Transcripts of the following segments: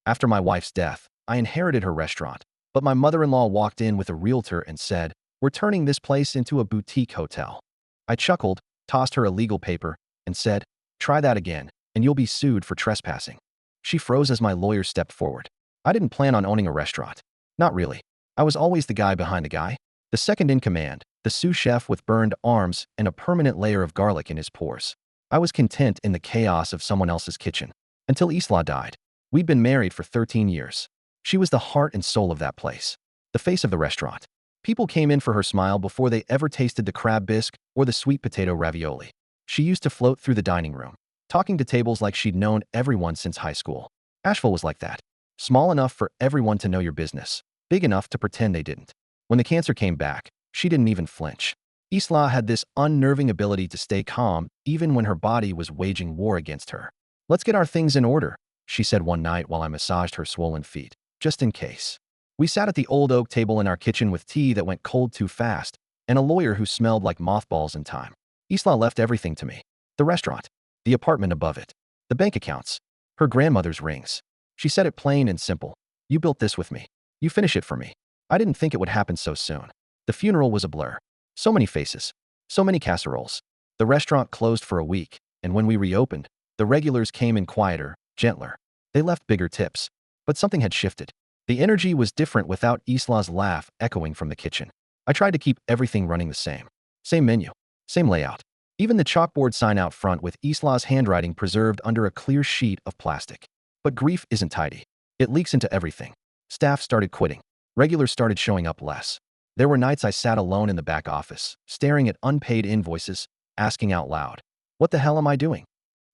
After my wife's death, I inherited her restaurant, but my mother-in-law walked in with a realtor and said, "We're turning this place into a boutique hotel." I chuckled, tossed her a legal paper, and said, "Try that again, and you'll be sued for trespassing." She froze as my lawyer stepped forward. I didn't plan on owning a restaurant. Not really. I was always the guy behind the guy, the second in command, the sous chef with burned arms and a permanent layer of garlic in his pores. I was content in the chaos of someone else's kitchen. Until Isla died. We'd been married for 13 years. She was the heart and soul of that place, the face of the restaurant. People came in for her smile before they ever tasted the crab bisque or the sweet potato ravioli. She used to float through the dining room, talking to tables like she'd known everyone since high school. Asheville was like that. Small enough for everyone to know your business, big enough to pretend they didn't. When the cancer came back, she didn't even flinch. Isla had this unnerving ability to stay calm even when her body was waging war against her. "Let's get our things in order," she said one night while I massaged her swollen feet, just in case. We sat at the old oak table in our kitchen with tea that went cold too fast and a lawyer who smelled like mothballs in time. Isla left everything to me. The restaurant, the apartment above it, the bank accounts, her grandmother's rings. She said it plain and simple. "You built this with me. You finish it for me." I didn't think it would happen so soon. The funeral was a blur. So many faces. So many casseroles. The restaurant closed for a week, and when we reopened, the regulars came in quieter, gentler. They left bigger tips. But something had shifted. The energy was different without Isla's laugh echoing from the kitchen. I tried to keep everything running the same. Same menu. Same layout. Even the chalkboard sign out front with Isla's handwriting preserved under a clear sheet of plastic. But grief isn't tidy. It leaks into everything. Staff started quitting. Regulars started showing up less. There were nights I sat alone in the back office, staring at unpaid invoices, asking out loud, "What the hell am I doing?"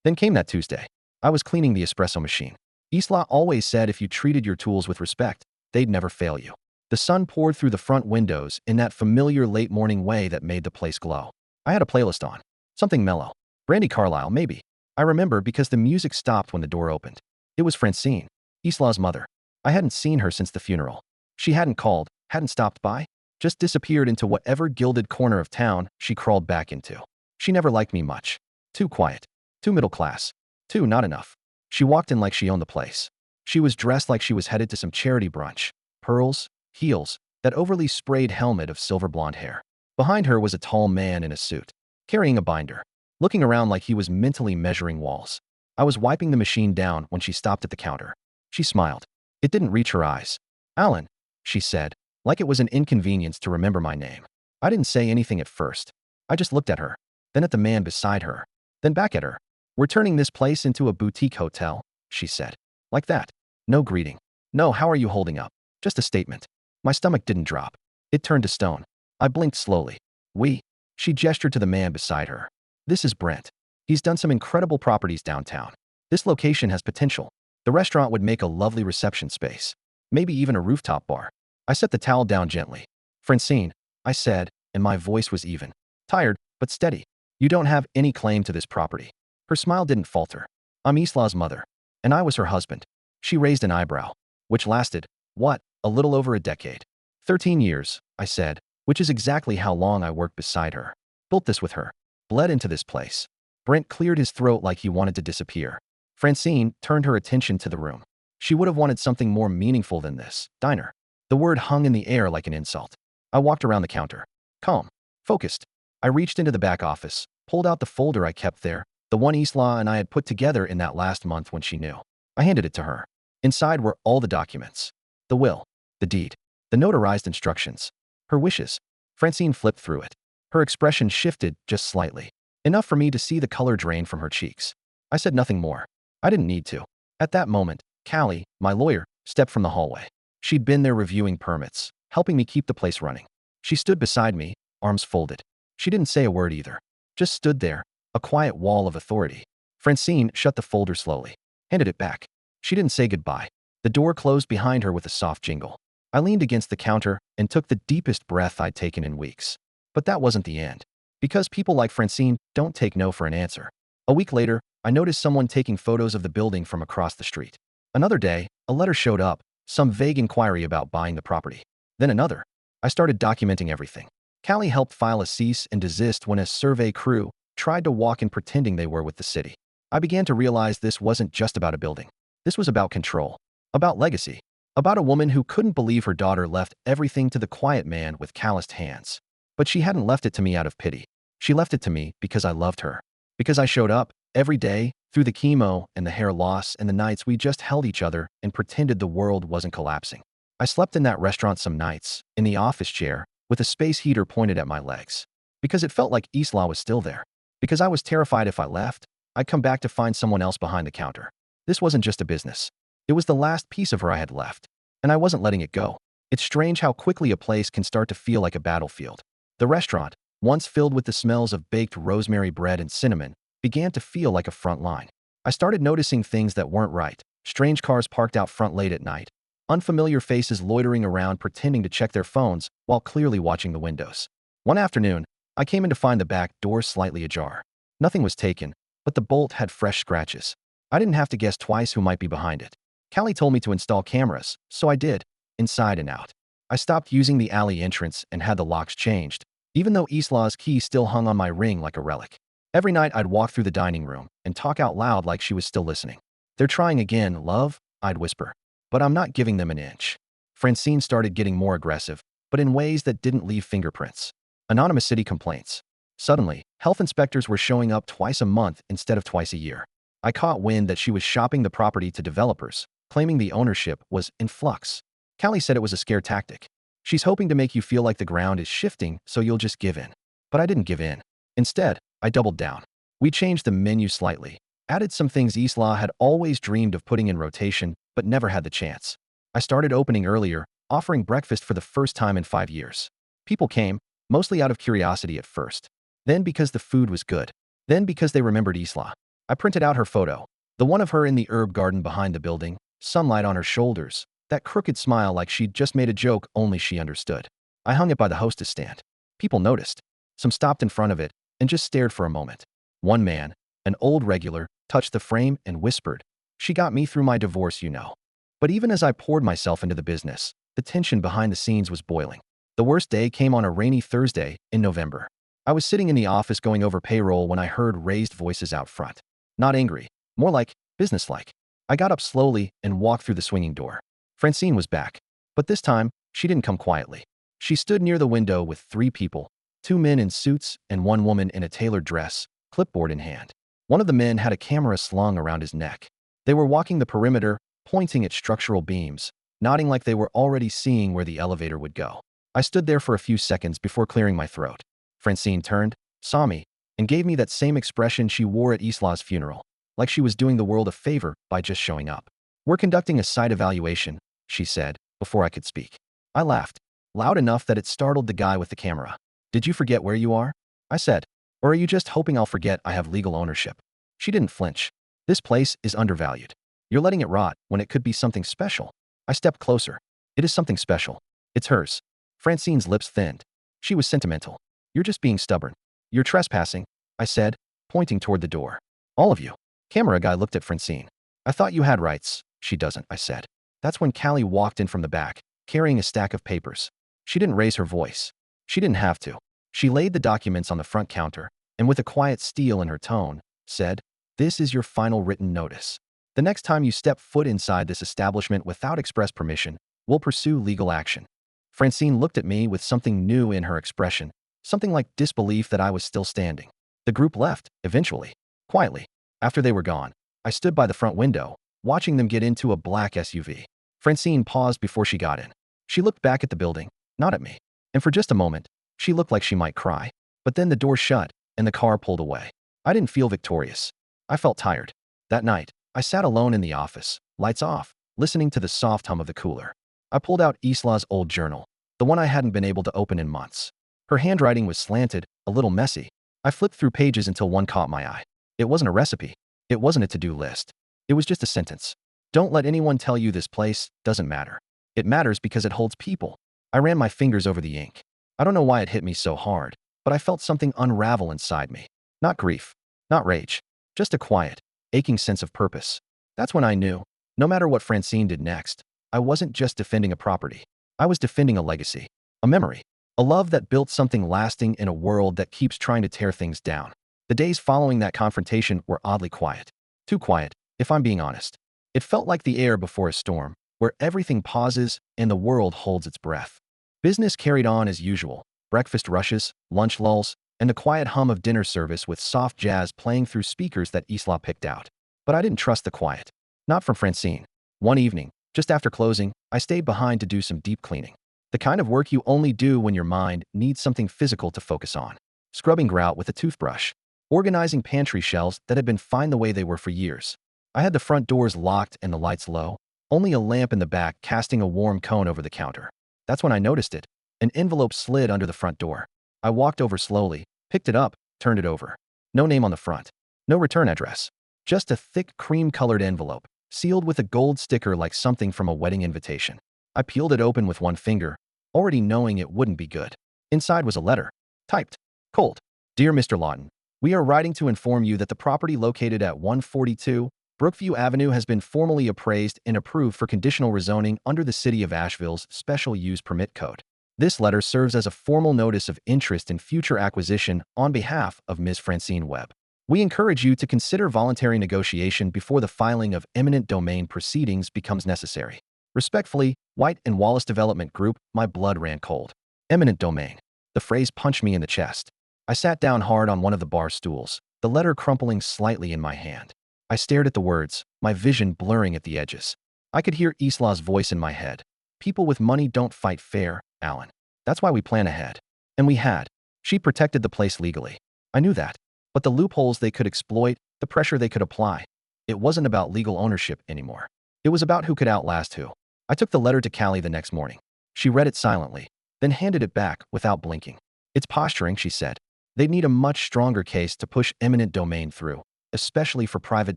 Then came that Tuesday. I was cleaning the espresso machine. Isla always said if you treated your tools with respect, they'd never fail you. The sun poured through the front windows in that familiar late morning way that made the place glow. I had a playlist on. Something mellow. Brandy Carlisle, maybe. I remember because the music stopped when the door opened. It was Francine, Isla's mother. I hadn't seen her since the funeral. She hadn't called, hadn't stopped by, just disappeared into whatever gilded corner of town she crawled back into. She never liked me much. Too quiet. Too middle class. Too not enough. She walked in like she owned the place. She was dressed like she was headed to some charity brunch. Pearls, heels, that overly sprayed helmet of silver blonde hair. Behind her was a tall man in a suit, carrying a binder, looking around like he was mentally measuring walls. I was wiping the machine down when she stopped at the counter. She smiled. It didn't reach her eyes. "Alan," she said, like it was an inconvenience to remember my name. I didn't say anything at first. I just looked at her, then at the man beside her, then back at her. "We're turning this place into a boutique hotel," she said. Like that. No greeting. No "how are you holding up?" Just a statement. My stomach didn't drop. It turned to stone. I blinked slowly. "We?" She gestured to the man beside her. "This is Brent. He's done some incredible properties downtown. This location has potential. The restaurant would make a lovely reception space. Maybe even a rooftop bar." I set the towel down gently. "Francine," I said, and my voice was even. Tired, but steady. "You don't have any claim to this property." Her smile didn't falter. "I'm Isla's mother, and I was her husband." She raised an eyebrow, which lasted, what, a little over a decade. 13 years, I said, which is exactly how long I worked beside her. Built this with her. Bled into this place. Brent cleared his throat like he wanted to disappear. Francine turned her attention to the room. She would have wanted something more meaningful than this. Diner. The word hung in the air like an insult. I walked around the counter. Calm. Focused. I reached into the back office, pulled out the folder I kept there, the one Isla and I had put together in that last month when she knew. I handed it to her. Inside were all the documents. The will. The deed. The notarized instructions. Her wishes. Francine flipped through it. Her expression shifted just slightly. Enough for me to see the color drain from her cheeks. I said nothing more. I didn't need to. At that moment, Callie, my lawyer, stepped from the hallway. She'd been there reviewing permits, helping me keep the place running. She stood beside me, arms folded. She didn't say a word either. Just stood there, a quiet wall of authority. Francine shut the folder slowly. Handed it back. She didn't say goodbye. The door closed behind her with a soft jingle. I leaned against the counter and took the deepest breath I'd taken in weeks. But that wasn't the end. Because people like Francine don't take no for an answer. A week later, I noticed someone taking photos of the building from across the street. Another day, a letter showed up, some vague inquiry about buying the property. Then another. I started documenting everything. Callie helped file a cease and desist when a survey crew tried to walk in pretending they were with the city. I began to realize this wasn't just about a building. This was about control. About legacy. About a woman who couldn't believe her daughter left everything to the quiet man with calloused hands. But she hadn't left it to me out of pity. She left it to me because I loved her. Because I showed up, every day, through the chemo and the hair loss and the nights we just held each other and pretended the world wasn't collapsing. I slept in that restaurant some nights, in the office chair, with a space heater pointed at my legs. Because it felt like Isla was still there. Because I was terrified if I left, I'd come back to find someone else behind the counter. This wasn't just a business. It was the last piece of her I had left. And I wasn't letting it go. It's strange how quickly a place can start to feel like a battlefield. The restaurant, once filled with the smells of baked rosemary bread and cinnamon, began to feel like a front line. I started noticing things that weren't right. Strange cars parked out front late at night. Unfamiliar faces loitering around pretending to check their phones while clearly watching the windows. One afternoon, I came in to find the back door slightly ajar. Nothing was taken, but the bolt had fresh scratches. I didn't have to guess twice who might be behind it. Callie told me to install cameras, so I did, inside and out. I stopped using the alley entrance and had the locks changed, even though Isla's key still hung on my ring like a relic. Every night I'd walk through the dining room and talk out loud like she was still listening. "They're trying again, love," I'd whisper. "But I'm not giving them an inch." Francine started getting more aggressive, but in ways that didn't leave fingerprints. Anonymous city complaints. Suddenly, health inspectors were showing up twice a month instead of twice a year. I caught wind that she was shopping the property to developers, claiming the ownership was in flux. Callie said it was a scare tactic. "She's hoping to make you feel like the ground is shifting so you'll just give in." But I didn't give in. Instead, I doubled down. We changed the menu slightly, added some things Isla had always dreamed of putting in rotation but never had the chance. I started opening earlier, offering breakfast for the first time in 5 years. People came, mostly out of curiosity at first. Then because the food was good. Then because they remembered Isla. I printed out her photo, the one of her in the herb garden behind the building, sunlight on her shoulders, that crooked smile like she'd just made a joke only she understood. I hung it by the hostess stand. People noticed. Some stopped in front of it and just stared for a moment. One man, an old regular, touched the frame and whispered, "She got me through my divorce, you know." But even as I poured myself into the business, the tension behind the scenes was boiling. The worst day came on a rainy Thursday in November. I was sitting in the office going over payroll when I heard raised voices out front. Not angry, more like businesslike. I got up slowly and walked through the swinging door. Francine was back. But this time, she didn't come quietly. She stood near the window with 3 people, 2 men in suits and 1 woman in a tailored dress, clipboard in hand. One of the men had a camera slung around his neck. They were walking the perimeter, pointing at structural beams, nodding like they were already seeing where the elevator would go. I stood there for a few seconds before clearing my throat. Francine turned, saw me, and gave me that same expression she wore at Isla's funeral, like she was doing the world a favor by just showing up. "We're conducting a site evaluation," she said, before I could speak. I laughed, loud enough that it startled the guy with the camera. "Did you forget where you are?" I said. "Or are you just hoping I'll forget I have legal ownership?" She didn't flinch. "This place is undervalued. You're letting it rot when it could be something special." I stepped closer. "It is something special. It's hers." Francine's lips thinned. She was sentimental. "You're just being stubborn. You're trespassing," I said, pointing toward the door. "All of you." Camera guy looked at Francine. "I thought you had rights." "She doesn't," I said. That's when Callie walked in from the back, carrying a stack of papers. She didn't raise her voice. She didn't have to. She laid the documents on the front counter, and with a quiet steel in her tone, said, "This is your final written notice. The next time you step foot inside this establishment without express permission, we'll pursue legal action." Francine looked at me with something new in her expression, something like disbelief that I was still standing. The group left, eventually, quietly. After they were gone, I stood by the front window, watching them get into a black SUV. Francine paused before she got in. She looked back at the building, not at me. And for just a moment, she looked like she might cry. But then the door shut, and the car pulled away. I didn't feel victorious. I felt tired. That night, I sat alone in the office, lights off, listening to the soft hum of the cooler. I pulled out Isla's old journal, the one I hadn't been able to open in months. Her handwriting was slanted, a little messy. I flipped through pages until one caught my eye. It wasn't a recipe. It wasn't a to-do list. It was just a sentence. "Don't let anyone tell you this place doesn't matter. It matters because it holds people." I ran my fingers over the ink. I don't know why it hit me so hard, but I felt something unravel inside me. Not grief, not rage, just a quiet, aching sense of purpose. That's when I knew, no matter what Francine did next, I wasn't just defending a property. I was defending a legacy, a memory, a love that built something lasting in a world that keeps trying to tear things down. The days following that confrontation were oddly quiet. Too quiet, if I'm being honest. It felt like the air before a storm, where everything pauses and the world holds its breath. Business carried on as usual, breakfast rushes, lunch lulls, and the quiet hum of dinner service with soft jazz playing through speakers that Isla picked out. But I didn't trust the quiet. Not from Francine. One evening, just after closing, I stayed behind to do some deep cleaning. The kind of work you only do when your mind needs something physical to focus on. Scrubbing grout with a toothbrush. Organizing pantry shelves that had been fine the way they were for years. I had the front doors locked and the lights low, only a lamp in the back casting a warm cone over the counter. That's when I noticed it. An envelope slid under the front door. I walked over slowly, picked it up, turned it over. No name on the front. No return address. Just a thick cream-colored envelope, sealed with a gold sticker like something from a wedding invitation. I peeled it open with one finger, already knowing it wouldn't be good. Inside was a letter. Typed. Cold. Dear Mr. Lawton, we are writing to inform you that the property located at 142 Brookview Avenue has been formally appraised and approved for conditional rezoning under the City of Asheville's Special Use Permit Code. This letter serves as a formal notice of interest in future acquisition on behalf of Ms. Francine Webb. We encourage you to consider voluntary negotiation before the filing of eminent domain proceedings becomes necessary. Respectfully, White and Wallace Development Group. My blood ran cold. Eminent domain. The phrase punched me in the chest. I sat down hard on one of the bar stools, the letter crumpling slightly in my hand. I stared at the words, my vision blurring at the edges. I could hear Isla's voice in my head. People with money don't fight fair, Alan. That's why we plan ahead. And we had. She protected the place legally. I knew that. But the loopholes they could exploit, the pressure they could apply. It wasn't about legal ownership anymore. It was about who could outlast who. I took the letter to Callie the next morning. She read it silently, then handed it back without blinking. It's posturing, she said. They'd need a much stronger case to push eminent domain through, especially for private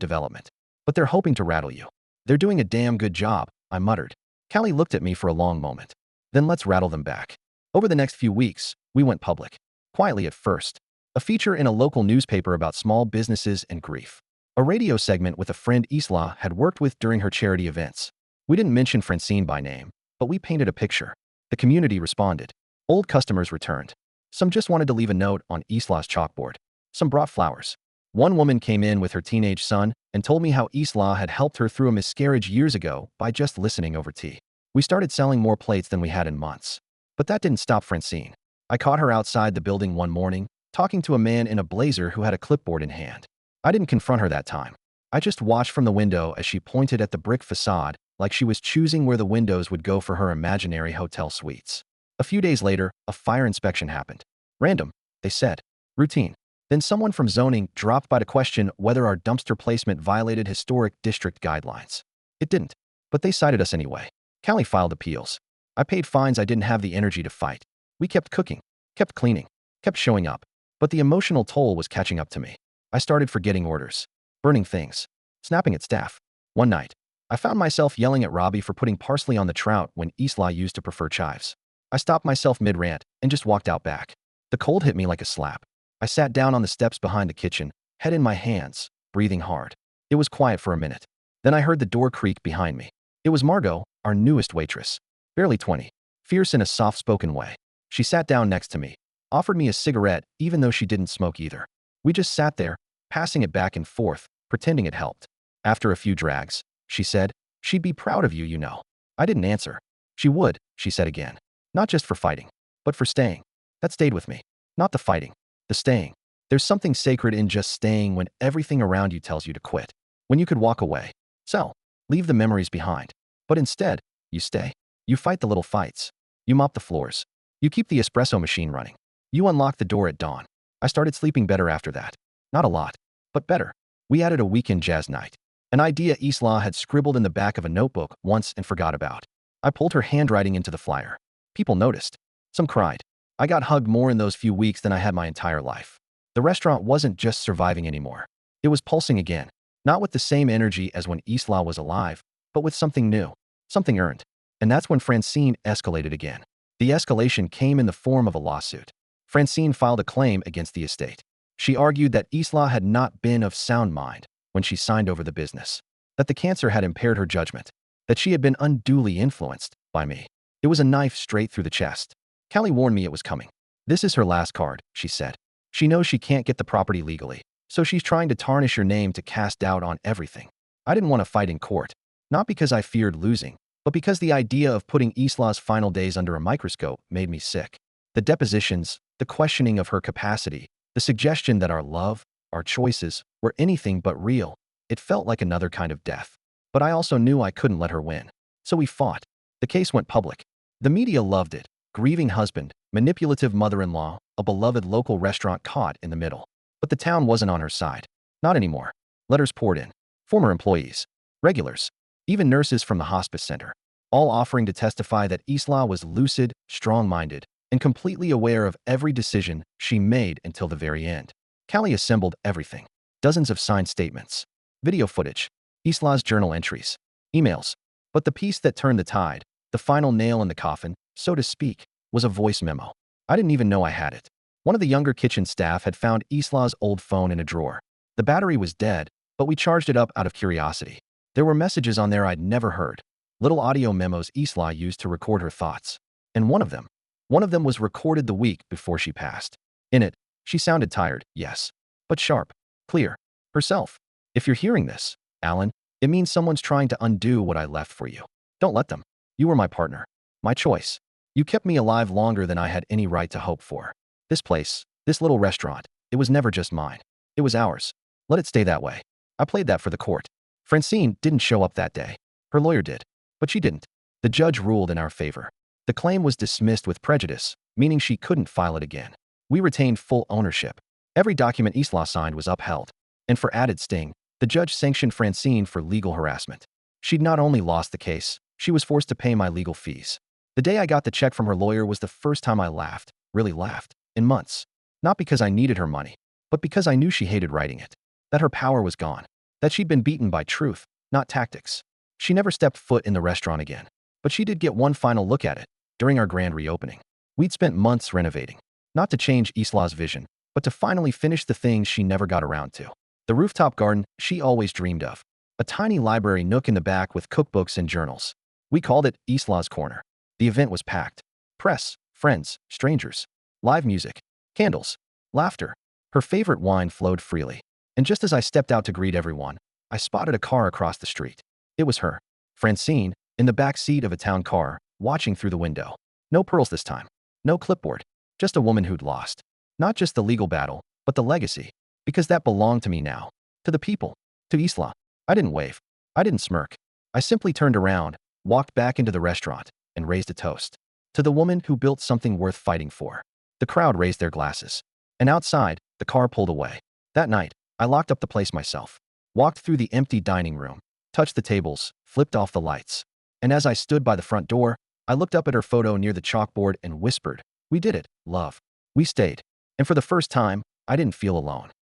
development. But they're hoping to rattle you. They're doing a damn good job, I muttered. Callie looked at me for a long moment. Then let's rattle them back. Over the next few weeks, we went public. Quietly at first. A feature in a local newspaper about small businesses and grief. A radio segment with a friend Isla had worked with during her charity events. We didn't mention Francine by name, but we painted a picture. The community responded. Old customers returned. Some just wanted to leave a note on Isla's chalkboard. Some brought flowers. One woman came in with her teenage son and told me how Isla had helped her through a miscarriage years ago by just listening over tea. We started selling more plates than we had in months. But that didn't stop Francine. I caught her outside the building one morning, talking to a man in a blazer who had a clipboard in hand. I didn't confront her that time. I just watched from the window as she pointed at the brick facade like she was choosing where the windows would go for her imaginary hotel suites. A few days later, a fire inspection happened. Random, they said. Routine. Then someone from zoning dropped by to question whether our dumpster placement violated historic district guidelines. It didn't, but they cited us anyway. Callie filed appeals. I paid fines I didn't have the energy to fight. We kept cooking, kept cleaning, kept showing up. But the emotional toll was catching up to me. I started forgetting orders, burning things, snapping at staff. One night, I found myself yelling at Robbie for putting parsley on the trout when Isla used to prefer chives. I stopped myself mid-rant and just walked out back. The cold hit me like a slap. I sat down on the steps behind the kitchen, head in my hands, breathing hard. It was quiet for a minute. Then I heard the door creak behind me. It was Margot, our newest waitress. Barely 20. Fierce in a soft-spoken way. She sat down next to me, offered me a cigarette even though she didn't smoke either. We just sat there, passing it back and forth, pretending it helped. After a few drags, she said, she'd be proud of you, you know. I didn't answer. She would, she said again. Not just for fighting, but for staying. That stayed with me. Not the fighting, the staying. There's something sacred in just staying when everything around you tells you to quit. When you could walk away. Sell. Leave the memories behind. But instead, you stay. You fight the little fights. You mop the floors. You keep the espresso machine running. You unlock the door at dawn. I started sleeping better after that. Not a lot, but better. We added a weekend jazz night. An idea Isla had scribbled in the back of a notebook once and forgot about. I pulled her handwriting into the flyer. People noticed. Some cried. I got hugged more in those few weeks than I had my entire life. The restaurant wasn't just surviving anymore. It was pulsing again. Not with the same energy as when Isla was alive, but with something new. Something earned. And that's when Francine escalated again. The escalation came in the form of a lawsuit. Francine filed a claim against the estate. She argued that Isla had not been of sound mind when she signed over the business, that the cancer had impaired her judgment, that she had been unduly influenced by me. It was a knife straight through the chest. Callie warned me it was coming. This is her last card, she said. She knows she can't get the property legally, so she's trying to tarnish your name to cast doubt on everything. I didn't want to fight in court, not because I feared losing, but because the idea of putting Isla's final days under a microscope made me sick. The depositions, the questioning of her capacity, the suggestion that our love, our choices, were anything but real. It felt like another kind of death. But I also knew I couldn't let her win. So we fought. The case went public. The media loved it. Grieving husband, manipulative mother-in-law, a beloved local restaurant caught in the middle. But the town wasn't on her side. Not anymore. Letters poured in. Former employees, regulars, even nurses from the hospice center, all offering to testify that Isla was lucid, strong-minded, and completely aware of every decision she made until the very end. Callie assembled everything. Dozens of signed statements, video footage, Isla's journal entries, emails. But the piece that turned the tide, the final nail in the coffin, so to speak, was a voice memo. I didn't even know I had it. One of the younger kitchen staff had found Isla's old phone in a drawer. The battery was dead, but we charged it up out of curiosity. There were messages on there I'd never heard. Little audio memos Isla used to record her thoughts. And one of them was recorded the week before she passed. In it, she sounded tired, yes, but sharp, clear, herself. If you're hearing this, Alan, it means someone's trying to undo what I left for you. Don't let them. You were my partner, my choice. You kept me alive longer than I had any right to hope for. This place, this little restaurant, it was never just mine. It was ours. Let it stay that way. I played that for the court. Francine didn't show up that day. Her lawyer did, but she didn't. The judge ruled in our favor. The claim was dismissed with prejudice, meaning she couldn't file it again. We retained full ownership. Every document Isla signed was upheld. And for added sting, the judge sanctioned Francine for legal harassment. She'd not only lost the case, she was forced to pay my legal fees. The day I got the check from her lawyer was the first time I laughed, really laughed, in months. Not because I needed her money, but because I knew she hated writing it. That her power was gone. That she'd been beaten by truth, not tactics. She never stepped foot in the restaurant again. But she did get one final look at it during our grand reopening. We'd spent months renovating, not to change Isla's vision, but to finally finish the things she never got around to. The rooftop garden she always dreamed of. A tiny library nook in the back with cookbooks and journals. We called it Isla's Corner. The event was packed. Press, friends, strangers, live music, candles, laughter. Her favorite wine flowed freely. And just as I stepped out to greet everyone, I spotted a car across the street. It was her, Francine, in the back seat of a town car, watching through the window. No pearls this time. No clipboard. Just a woman who'd lost. Not just the legal battle, but the legacy. Because that belonged to me now. To the people. To Isla. I didn't wave. I didn't smirk. I simply turned around, walked back into the restaurant, and raised a toast. To the woman who built something worth fighting for. The crowd raised their glasses. And outside, the car pulled away. That night, I locked up the place myself. Walked through the empty dining room. Touched the tables, flipped off the lights. And as I stood by the front door, I looked up at her photo near the chalkboard and whispered, "We did it, love. We stayed." And for the first time, I didn't feel alone.